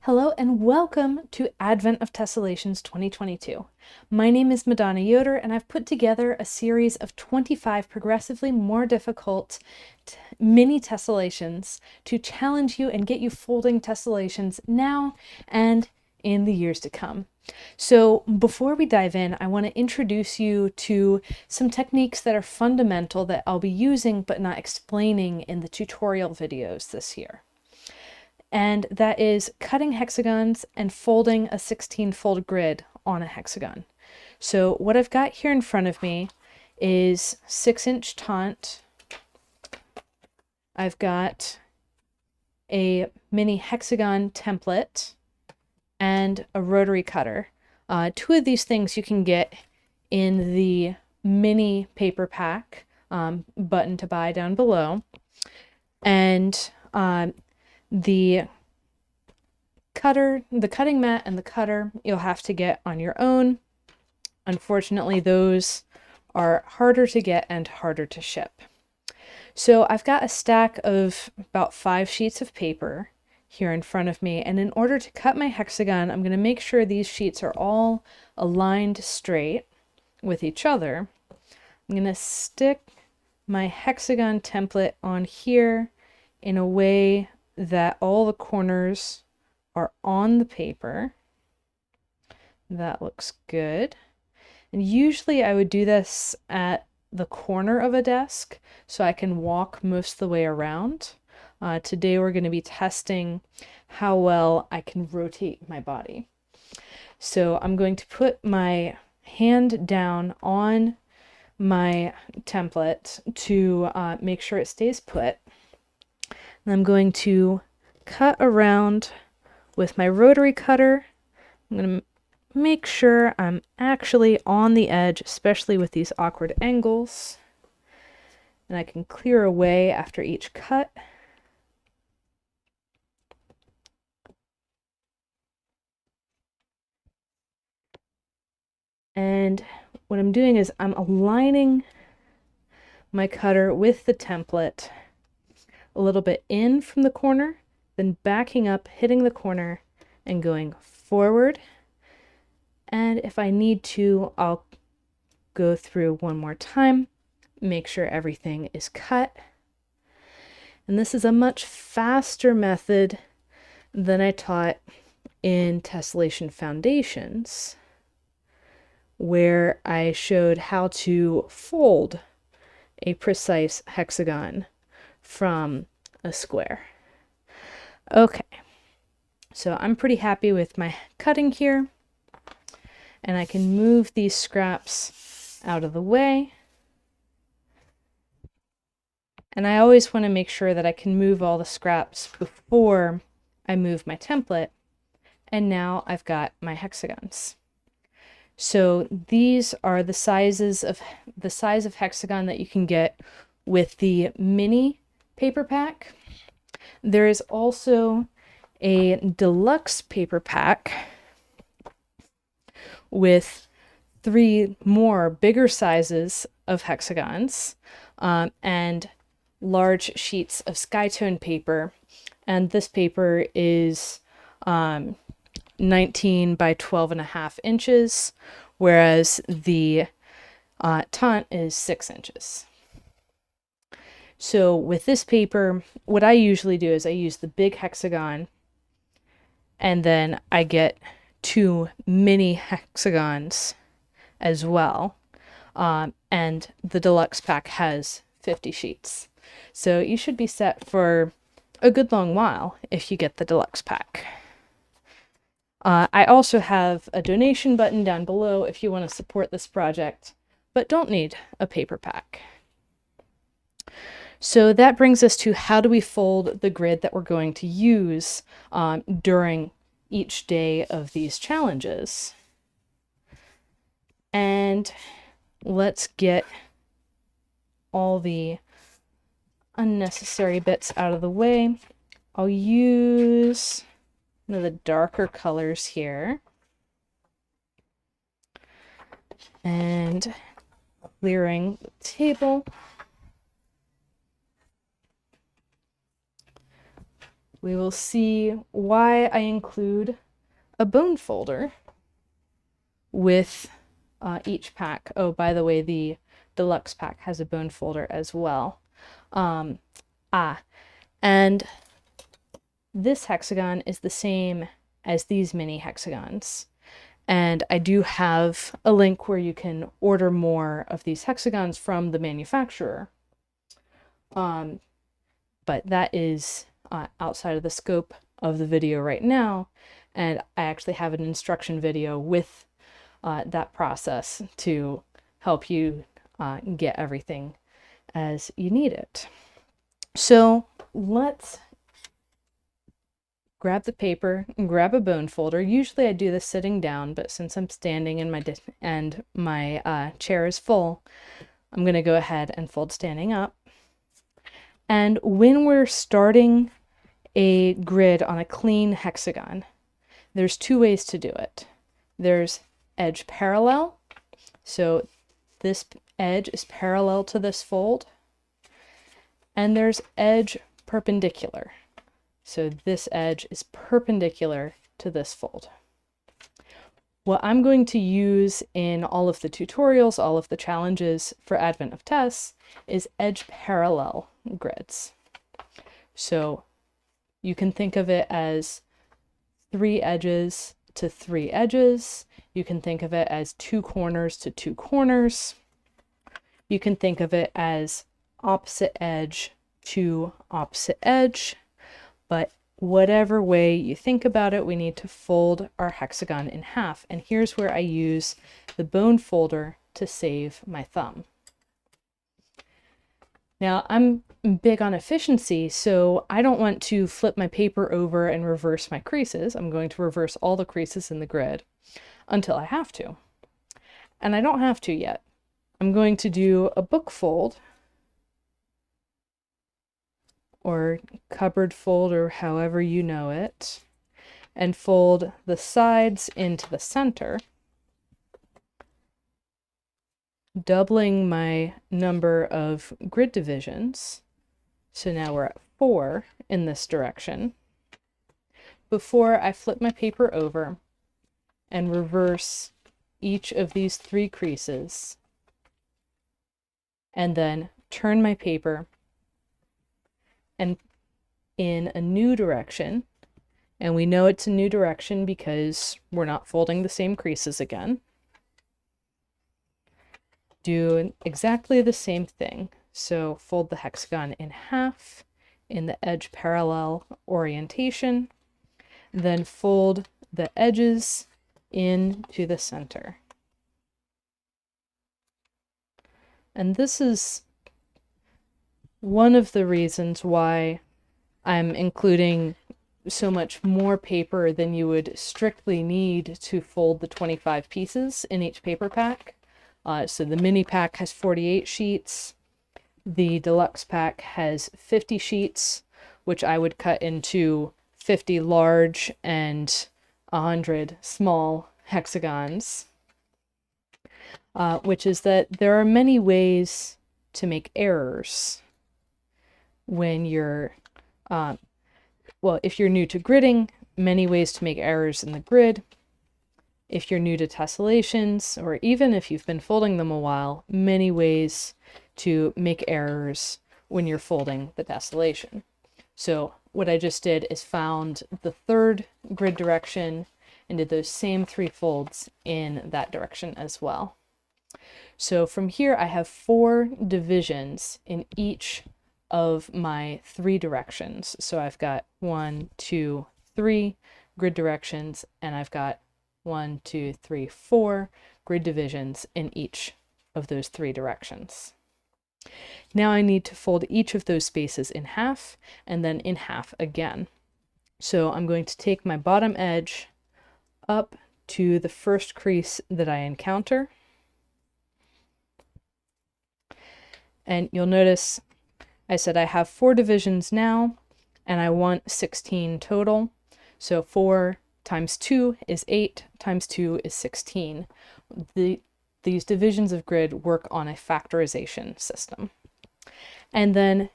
Hello and welcome to Advent of Tessellations 2022. My name is Madonna Yoder and I've put together a series of 25 progressively more difficult mini tessellations to challenge you and get you folding tessellations now and in the years to come. So before we dive in, I want to introduce you to some techniques that are fundamental that I'll be using but not explaining in the tutorial videos this year. And that is cutting hexagons and folding a 16-fold grid on a hexagon. So what I've got here in front of me is 6-inch taunt. I've got a mini hexagon template and a rotary cutter. Two of these things you can get in the mini paper pack button to buy down below. And the cutting mat and the cutter you'll have to get on your own. Unfortunately, those are harder to get and harder to ship. So I've got a stack of about 5 sheets of paper here in front of me, and in order to cut my hexagon, I'm going to make sure these sheets are all aligned straight with each other. I'm going to stick my hexagon template on here in a way that all the corners are on the paper. That looks good. And usually I would do this at the corner of a desk so I can walk most of the way around. Today we're going to be testing how well I can rotate my body. So I'm going to put my hand down on my template to make sure it stays put. And I'm going to cut around with my rotary cutter. I'm going to make sure I'm actually on the edge, especially with these awkward angles. And I can clear away after each cut. And what I'm doing is I'm aligning my cutter with the template a little bit in from the corner, then backing up, hitting the corner, and going forward. And if I need to, I'll go through one more time, make sure everything is cut. And this is a much faster method than I taught in Tessellation Foundations, where I showed how to fold a precise hexagon from a square. Okay, so I'm pretty happy with my cutting here, and I can move these scraps out of the way. And I always want to make sure that I can move all the scraps before I move my template. And now I've got my hexagons. So these are the size of hexagon that you can get with the mini paper pack. There is also a deluxe paper pack with 3 more bigger sizes of hexagons and large sheets of skytone paper. And this paper is 19 by 12.5 inches, whereas the taunt is 6 inches. So with this paper, what I usually do is I use the big hexagon, and then I get 2 mini hexagons as well. And the deluxe pack has 50 sheets. So you should be set for a good long while if you get the deluxe pack. I also have a donation button down below if you want to support this project, but don't need a paper pack. So that brings us to how do we fold the grid that we're going to use during each day of these challenges. And let's get all the unnecessary bits out of the way. I'll use one of the darker colors here. And clearing the table. we will see why I include a bone folder with each pack. Oh, by the way, the deluxe pack has a bone folder as well. And this hexagon is the same as these mini hexagons. And I do have a link where you can order more of these hexagons from the manufacturer. But that is outside of the scope of the video right now. And I actually have an instruction video with that process to help you get everything as you need it. So let's grab the paper and grab a bone folder. Usually I do this sitting down, but since I'm standing and my chair is full, I'm going to go ahead and fold standing up. And when we're starting a grid on a clean hexagon, there's two ways to do it. There's edge parallel, so this edge is parallel to this fold, and there's edge perpendicular. So this edge is perpendicular to this fold. What I'm going to use in all of the tutorials, all of the challenges for Advent of Tess, is edge parallel grids. So you can think of it as 3 edges to 3 edges. You can think of it as 2 corners to 2 corners. You can think of it as opposite edge to opposite edge. But whatever way you think about it, we need to fold our hexagon in half. And here's where I use the bone folder to save my thumb. Now, I'm big on efficiency, so I don't want to flip my paper over and reverse my creases. I'm going to reverse all the creases in the grid until I have to. And I don't have to yet. I'm going to do a book fold, or cupboard fold, or however you know it, and fold the sides into the center, doubling my number of grid divisions. So now we're at 4 in this direction, before I flip my paper over and reverse each of these 3 creases, and then turn my paper and in a new direction. And we know it's a new direction because we're not folding the same creases again. Do exactly the same thing. So fold the hexagon in half in the edge parallel orientation, then fold the edges into the center. And this is one of the reasons why I'm including so much more paper than you would strictly need to fold the 25 pieces in each paper pack. So the mini pack has 48 sheets. The deluxe pack has 50 sheets, which I would cut into 50 large and 100 small hexagons, which is that there are many ways to make errors when you're, if you're new to gridding, many ways to make errors in the grid. If you're new to tessellations, or even if you've been folding them a while, many ways to make errors when you're folding the tessellation. So what I just did is found the 3rd grid direction and did those same 3 folds in that direction as well. So from here I have 4 divisions in each of my 3 directions. So I've got 1, 2, 3 grid directions, and I've got 1, 2, 3, 4 grid divisions in each of those 3 directions. Now I need to fold each of those spaces in half and then in half again. So I'm going to take my bottom edge up to the first crease that I encounter. And you'll notice I said I have 4 divisions now, and I want 16 total. So 4 times 2 is 8, times 2 is 16. These divisions of grid work on a factorization system. And then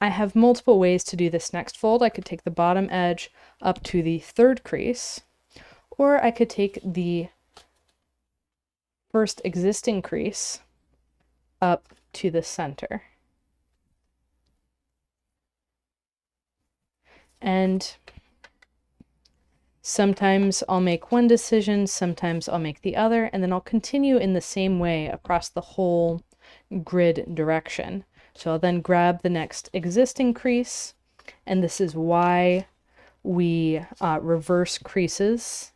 I have multiple ways to do this next fold. I could take the bottom edge up to the third crease, or I could take the first existing crease up to the center. And sometimes I'll make one decision, sometimes I'll make the other, and then I'll continue in the same way across the whole grid direction. So I'll then grab the next existing crease, and this is why we reverse creases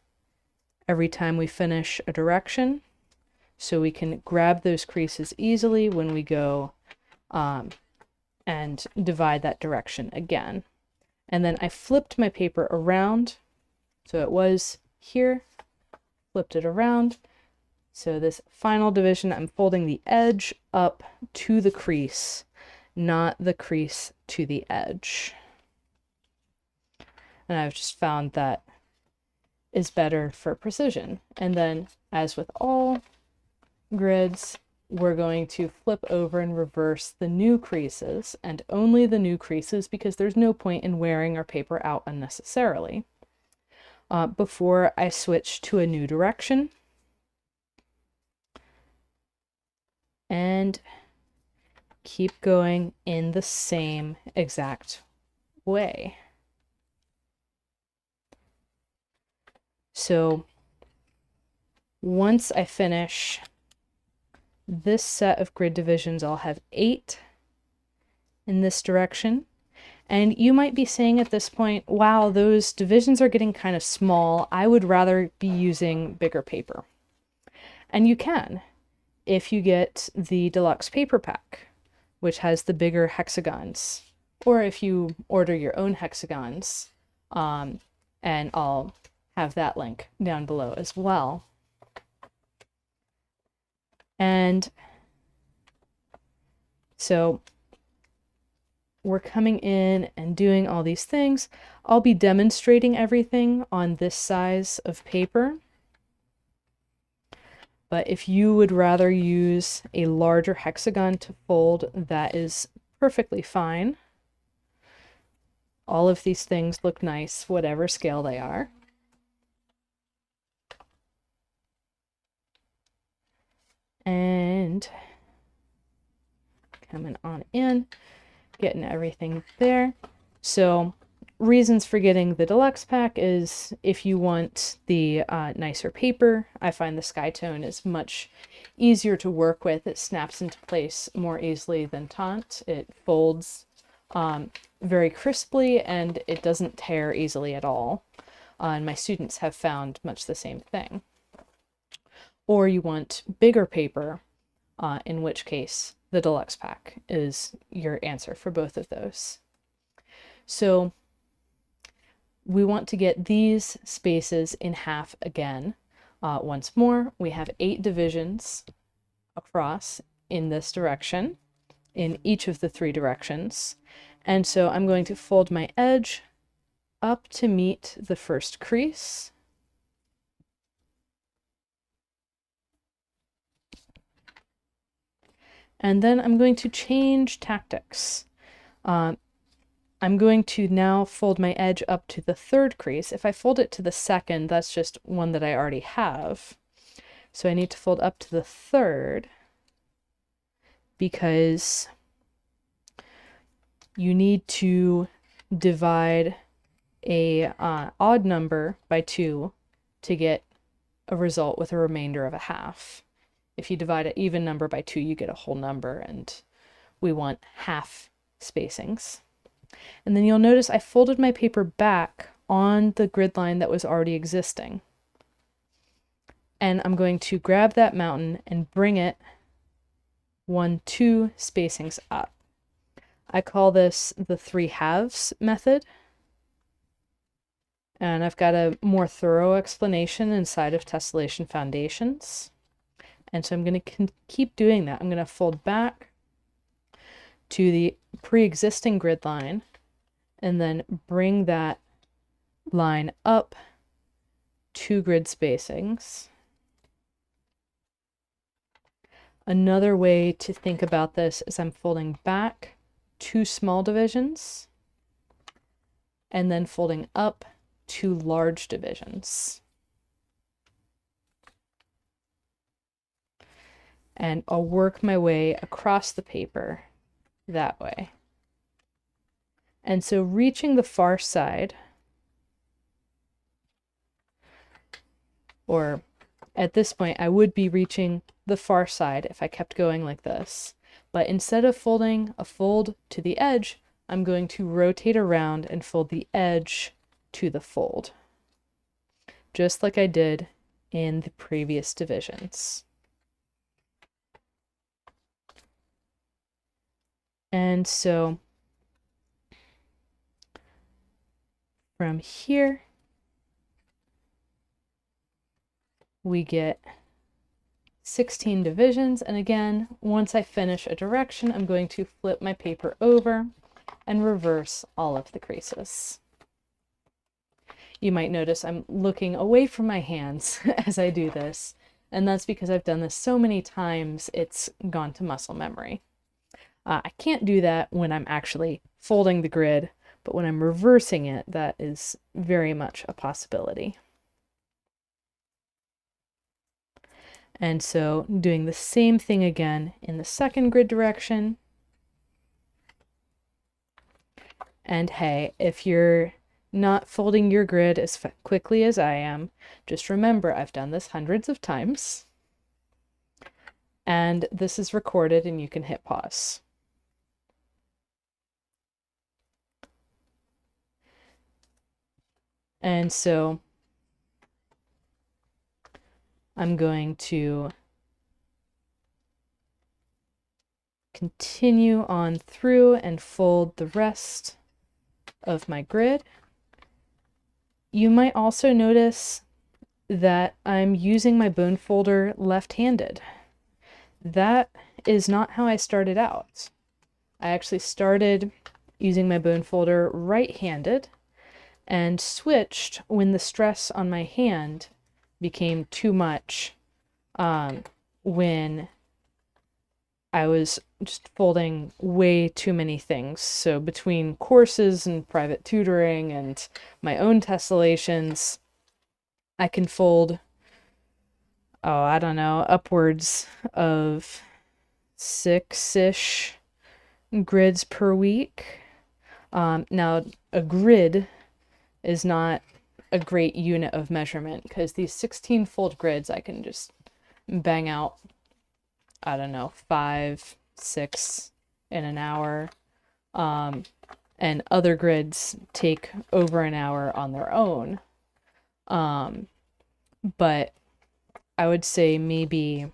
every time we finish a direction. So we can grab those creases easily when we go and divide that direction again. And then I flipped my paper around. So it was here, flipped it around. So this final division, I'm folding the edge up to the crease, not the crease to the edge. And I've just found that is better for precision. And then, as with all grids, we're going to flip over and reverse the new creases, and only the new creases, because there's no point in wearing our paper out unnecessarily. Before I switch to a new direction. And keep going in the same exact way. So once I finish this set of grid divisions, I'll have 8 in this direction. And you might be saying at this point, wow, those divisions are getting kind of small. I would rather be using bigger paper. And you can, if you get the deluxe paper pack, which has the bigger hexagons, or if you order your own hexagons, and I'll have that link down below as well. And so we're coming in and doing all these things. I'll be demonstrating everything on this size of paper. But if you would rather use a larger hexagon to fold, that is perfectly fine. All of these things look nice, whatever scale they are. And coming on in, getting everything there. So reasons for getting the deluxe pack is if you want the nicer paper. I find the Skytone is much easier to work with. It snaps into place more easily than Taunt. It folds very crisply, and it doesn't tear easily at all. And my students have found much the same thing. Or you want bigger paper, in which case the deluxe pack is your answer for both of those. So we want to get these spaces in half again. Once more, we have 8 divisions across in this direction, in each of the 3 directions. And so I'm going to fold my edge up to meet the first crease. And then I'm going to change tactics. I'm going to now fold my edge up to the 3rd crease. If I fold it to the 2nd, that's just one that I already have. So I need to fold up to the 3rd because you need to divide a odd number by 2 to get a result with a remainder of a half. If you divide an even number by 2, you get a whole number, and we want half spacings. And then you'll notice I folded my paper back on the grid line that was already existing. And I'm going to grab that mountain and bring it 1, 2 spacings up. I call this the 3 halves method. And I've got a more thorough explanation inside of Tessellation Foundations. And so I'm going to keep doing that. I'm going to fold back to the pre-existing grid line and then bring that line up 2 grid spacings. Another way to think about this is I'm folding back 2 small divisions, and then folding up 2 large divisions. And I'll work my way across the paper that way. And so reaching the far side, or at this point, I would be reaching the far side if I kept going like this. But instead of folding a fold to the edge, I'm going to rotate around and fold the edge to the fold, just like I did in the previous divisions. And so from here, we get 16 divisions. And again, once I finish a direction, I'm going to flip my paper over and reverse all of the creases. You might notice I'm looking away from my hands as I do this, and that's because I've done this so many times, it's gone to muscle memory. I can't do that when I'm actually folding the grid, but when I'm reversing it, that is very much a possibility. And so doing the same thing again in the second grid direction. And hey, if you're not folding your grid as quickly as I am, just remember I've done this hundreds of times. And this is recorded and you can hit pause. And so I'm going to continue on through and fold the rest of my grid. You might also notice that I'm using my bone folder left-handed. That is not how I started out. I actually started using my bone folder right-handed and switched when the stress on my hand became too much when I was just folding way too many things. So between courses and private tutoring and my own tessellations, I can fold, I don't know, upwards of 6-ish grids per week. Now, a grid is not a great unit of measurement because these 16 fold grids, I can just bang out, I don't know, 5, 6 in an hour. And other grids take over an hour on their own. But I would say maybe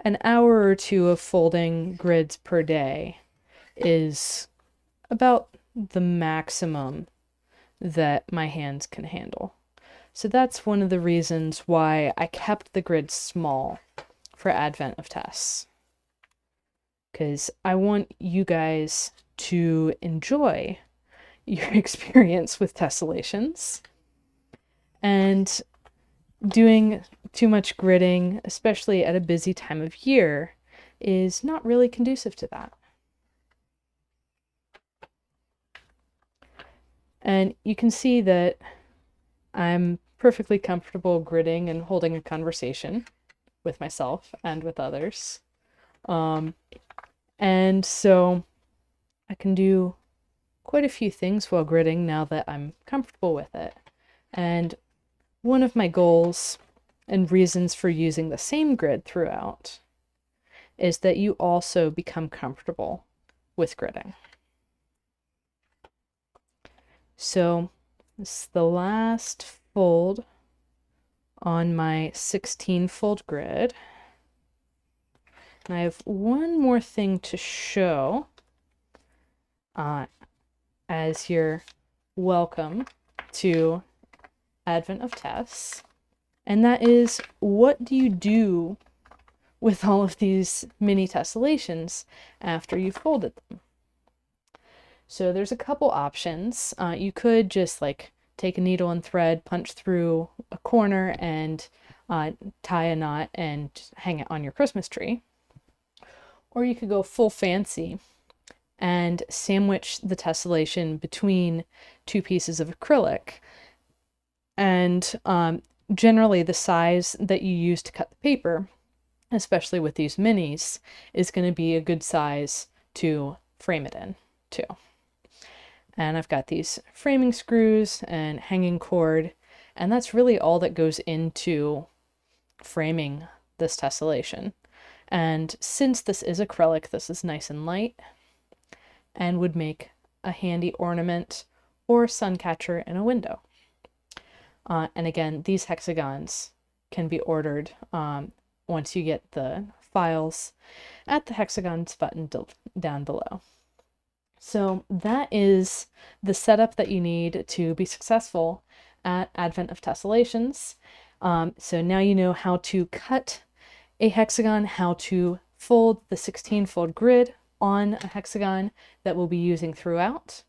an hour or two of folding grids per day is about the maximum that my hands can handle. So that's one of the reasons why I kept the grid small for Advent of Tess, because I want you guys to enjoy your experience with tessellations, and doing too much gridding, especially at a busy time of year, is not really conducive to that. And you can see that I'm perfectly comfortable gridding and holding a conversation with myself and with others. And so I can do quite a few things while gridding now that I'm comfortable with it. And one of my goals and reasons for using the same grid throughout is that you also become comfortable with gridding. So this is the last fold on my 16 fold grid. And I have one more thing to show as your welcome to Advent of Tess. And that is, what do you do with all of these mini tessellations after you've folded them? So there's a couple options. You could just like take a needle and thread, punch through a corner, and tie a knot and hang it on your Christmas tree. Or you could go full fancy and sandwich the tessellation between two pieces of acrylic. And generally the size that you use to cut the paper, especially with these minis, is going to be a good size to frame it in too. And I've got these framing screws and hanging cord, and that's really all that goes into framing this tessellation. And since this is acrylic, this is nice and light and would make a handy ornament or sun catcher in a window. And again, these hexagons can be ordered once you get the files at the hexagons button down below. So that is the setup that you need to be successful at Advent of Tessellations. So now you know how to cut a hexagon, how to fold the 16-fold grid on a hexagon that we'll be using throughout.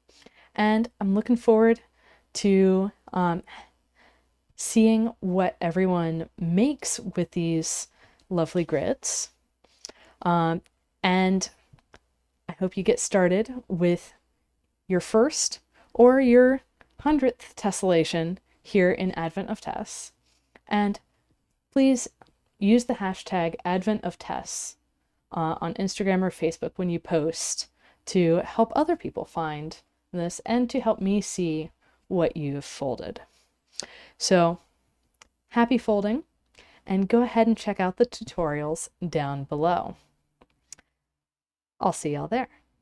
And I'm looking forward to seeing what everyone makes with these lovely grids. And I hope you get started with your first or your 100th tessellation here in Advent of Tess. And please use the hashtag Advent of Tess on Instagram or Facebook when you post to help other people find this and to help me see what you've folded. So happy folding, and go ahead and check out the tutorials down below. I'll see y'all there.